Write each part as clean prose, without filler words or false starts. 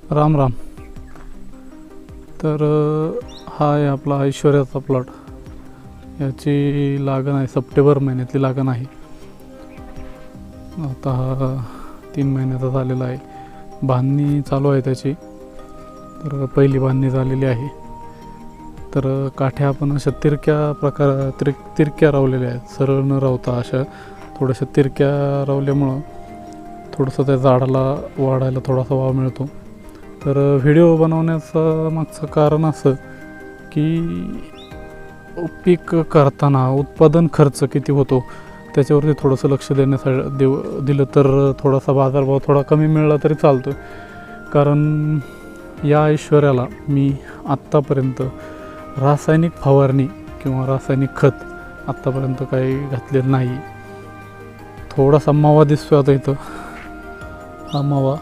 राम राम. तर हा आहे आपला ऐश्वर्याचा प्लॉट. याची लागण आहे सप्टेंबर महिन्यातली लागण आहे. आता हा 3 महिन्याचा झालेला आहे. बांधणी चालू आहे त्याची. तर पहिली बांधणी झालेली आहे. तर काठ्या आपण अशा तिरक्या रावलेल्या आहेत, सरळ न रावता अशा थोड्याशा तिरक्या रावल्यामुळं थोडंसं त्या झाडाला वाढायला थोडासा वाव मिळतो. तर व्हिडिओ बनवण्याचं मागचं कारण असं की पीक करताना उत्पादन खर्च किती होतो त्याच्यावरती थोडंसं लक्ष दिलं तर थोडासा बाजारभाव थोडा कमी मिळाला तरी चालतो. कारण या ऐश्वर्याला मी आत्तापर्यंत रासायनिक फवारणी किंवा रासायनिक खत आत्तापर्यंत काही घातलेलं नाही. थोडासा मावा दिसतो आता इथं. हा मावा,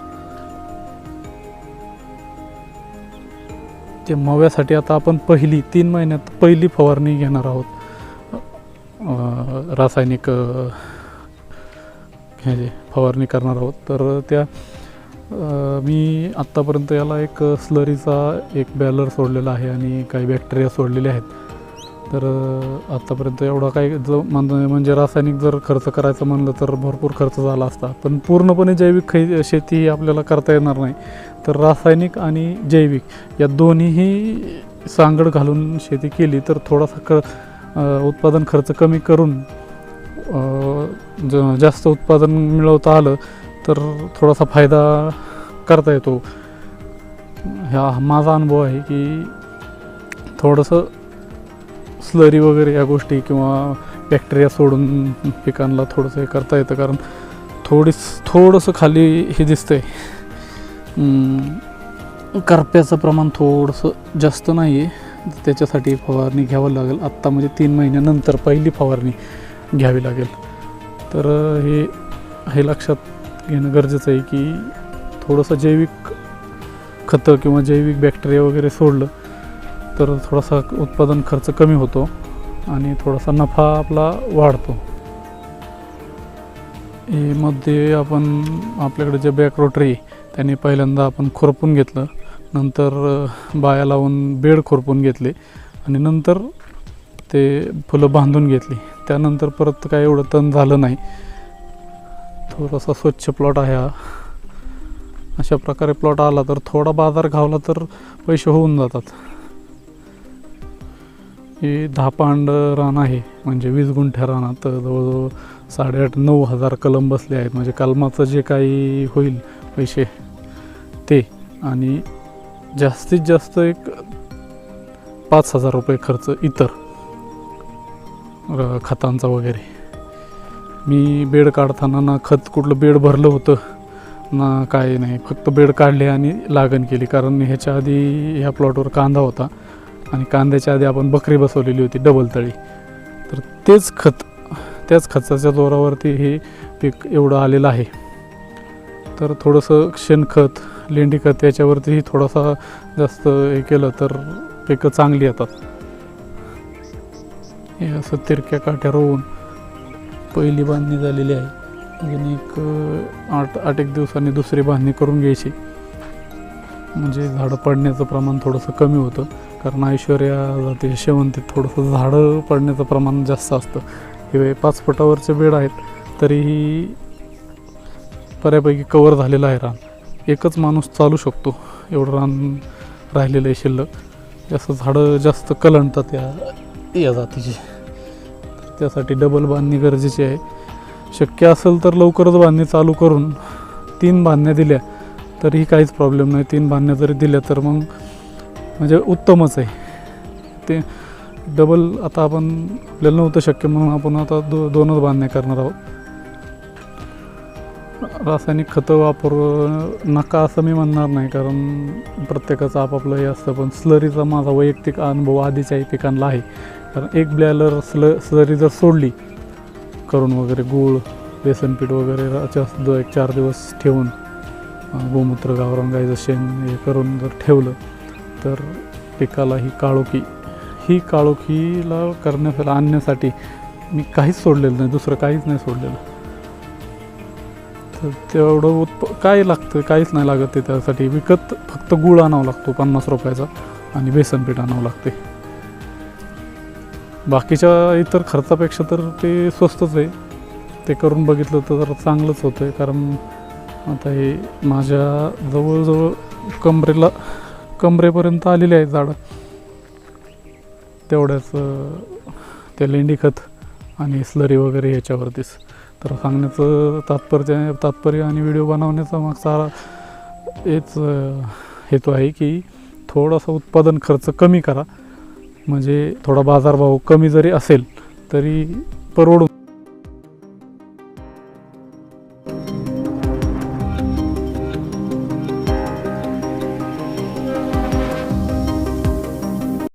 ते माव्यासाठी आता आपण 3 महिन्यात पहिली फवारणी घेणार आहोत. रासायनिक फवारणी करणार आहोत. तर त्या मी आत्तापर्यंत याला एक स्लरीचा एक बॅलर सोडलेला आहे आणि काही बॅक्टेरिया सोडलेले आहेत. तर आत्तापर्यंत एवढा काही म्हणजे रासायनिक जर खर्च करायचं म्हणलं तर भरपूर खर्च झाला असता. पण पूर्णपणे जैविक शेती आपल्याला करता येणार नाही. तर रासायनिक आणि जैविक या दोन्हीही सांगड घालून शेती केली तर थोडासा उत्पादन खर्च कमी करून जास्त उत्पादन मिळवता आलं तर थोडासा फायदा करता येतो. हा माझा अनुभव आहे की थोडंसं स्लरी वगैरे या गोष्टी किंवा बॅक्टेरिया सोडून पिकांना थोडंसं हे करता येतं. कारण थोडंसं खाली हे दिसतंय, करप्याचं प्रमाण थोडंसं जास्त नाही आहे. त्याच्यासाठी फवारणी घ्यावं लागेल. आत्ता म्हणजे 3 महिन्यानंतर पहिली फवारणी घ्यावी लागेल. तर हे लक्षात घेणं गरजेचं आहे की थोडंसं जैविक खतं किंवा जैविक बॅक्टेरिया वगैरे सोडलं तर थोडासा उत्पादन खर्च कमी होतो आणि थोडासा नफा आपला वाढतो. हे मध्ये आपल्याकडे जे बॅक रोटरी त्याने पहिल्यांदा आपण खुरपून घेतलं, नंतर बाया लावून बेड खुरपून घेतले आणि नंतर ते फुलं बांधून घेतली. त्यानंतर परत काय एवढं तण झालं नाही. थोडासा स्वच्छ प्लॉट आहे हा. अशा प्रकारे प्लॉट आला तर थोडा बाजार घावला तर पैसे होऊन जातात. हे 10 पांड रान आहे, म्हणजे 20 गुंठ्या रानात जवळजवळ 8,500-9 हजार कलम बसले आहेत. म्हणजे कलमाचं जे काही होईल पैसे ते, आणि जास्तीत जास्त एक 5,000 रुपये खर्च इतर खतांचा वगैरे. मी बेड काढताना ना खत कुठलं बेड भरलं होतं ना काय नाही, फक्त बेड काढले आणि लागण केली. कारण ह्याच्या आधी ह्या प्लॉटवर कांदा होता आणि कांद्याच्या आधी आपण बकरी बसवलेली होती डबल तळी. तर त्याच खताच्या जोरावरती हे पीक एवढं आलेलं आहे. तर थोडंसं शेणखत, लेंडीखत याच्यावरतीही थोडासा जास्त हे केलं तर पिकं चांगली येतात. हे असं तिरक्या काठ्या रोवून पहिली बांधणी झालेली आहे. अजून एक 8 दिवसांनी दुसरी बांधणी करून घ्यायची, म्हणजे झाडं पडण्याचं प्रमाण थोडंसं कमी होतं. कारण ऐश्वर्या जाते शेवंतीत थोडंसं झाडं पडण्याचं प्रमाण जास्त असतं. हे 5 फुटावरचे बेड आहेत तरीही बऱ्यापैकी कवर झालेलं आहे रान. एकच माणूस चालू शकतो एवढं रान राहिलेलं आहे शिल्लक. जास्त झाडं जास्त कलंडतात या जातीची. त्यासाठी डबल बांधणी गरजेची आहे. शक्य असेल तर लवकरच बांधणी चालू करून 3 बांधण्या दिल्या तरीही काहीच प्रॉब्लेम नाही. 3 बांधण्या जरी दिल्या तर मग म्हणजे उत्तमच आहे. ते डबल आता आपल्याला नव्हतं शक्य म्हणून आपण आता 2च बांधण्या करणार आहोत. रासायनिक खतं नका असं मी म्हणणार नाही, कारण प्रत्येकाचं आपापलं हे असतं. पण स्लरीचा माझा वैयक्तिक अनुभव आधीच्याही पिकांना आहे. कारण एक ब्लॅलर स्लरी जर सोडली करून वगैरे, गूळ बेसन पीठ वगैरे 1-4 दिवस ठेवून, गोमूत्र गावरान गाईचं शेण हे करून जर ठेवलं तर पिकाला ही काळोखीला आणण्यासाठी मी काहीच सोडलेलं नाही, दुसरं काहीच नाही सोडलेलं. तर तेवढं काय लागतं, काहीच नाही लागत ते. त्यासाठी विकत फक्त गूळ आणावं लागतो 50 रुपयाचा आणि बेसनपीठ आणावं लागते. बाकीच्या इतर खर्चापेक्षा तर ते स्वस्तच आहे. ते करून बघितलं तर चांगलंच होतं आहे. कारण आता हे माझ्या जवळजवळ कमरेपर्यंत आलेले आहेत झाडं. तेवढ्याच ते लेंडी खत आणि स्लरी वगैरे ह्याच्यावरतीच. तर सांगण्याचं तात्पर्य आणि व्हिडिओ बनवण्याचा मागचा हेच हेतू आहे की थोडासा उत्पादन खर्च कमी करा. म्हणजे थोडा बाजारभाव कमी जरी असेल तरी परवडून